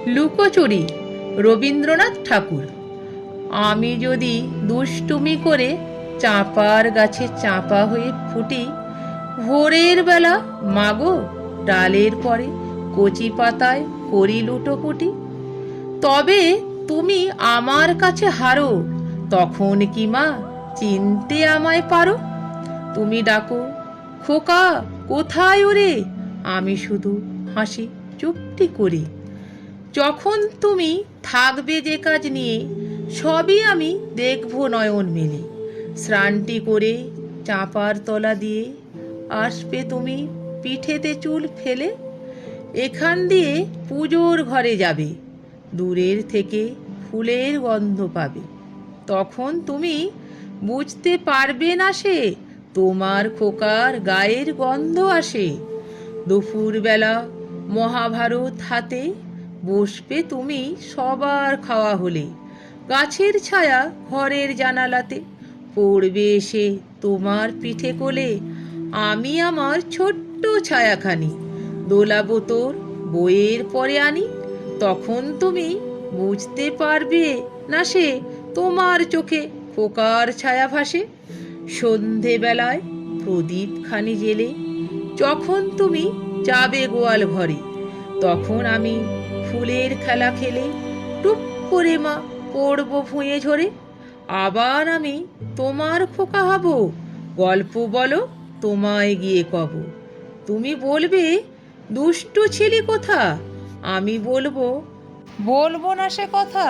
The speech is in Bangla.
লুকোচুরি, রবীন্দ্রনাথ ঠাকুর। আমি যদি দুষ্টুমি করে চাঁপার গাছে চাঁপা হয়ে ফুটি, ভোরের বেলা মাগো ডালের পরে কচি পাতায় করি লুটোপুটি। তবে তুমি আমার কাছে হারো, তখন কি মা চিনতে আমায় পারো? তুমি ডাকো, খোকা কোথায় ওরে? আমি শুধু হাসি চুপটি করে। যখন তুমি থাকবে যে কাজ নিয়ে, সবই আমি দেখব নয়ন মেলে। স্নানটি করে চাঁপার তলা দিয়ে আসবে তুমি পিঠেতে চুল ফেলে। এখান দিয়ে পুজোর ঘরে যাবে, দূরের থেকে ফুলের গন্ধ পাবে। তখন তুমি বুঝতে পারবে না সে তোমার খোকার গায়ের গন্ধ আসে। দুপুরবেলা মহাভারত হাতে বসবে তুমি সবার খাওয়া হলে। গাছের ছায়া ঘরের জানালাতে পড়বে এসে তোমার পিঠে কোলে। আমি আমার ছোট্ট ছায়াখানি দোলাবো তোর বইয়ের পরে আনি। তখন তুমি বুঝতে পারবে না সে তোমার চোখে খোকার ছায়া ভাসে। সন্ধেবেলায় প্রদীপ খানি জেলে যখন তুমি যাবে গোয়াল ঘরে, তখন আমি ফুলের খেলা খেলে টুপ করে মা পড়ব ভুঁয়ে ঝরে। আবার আমি তোমার খোকা হব, গল্প বলো তোমায় গিয়ে কব। তুমি বলবে দুষ্টু ছিলি কোথা, আমি বলবো, বলবো না সে কথা।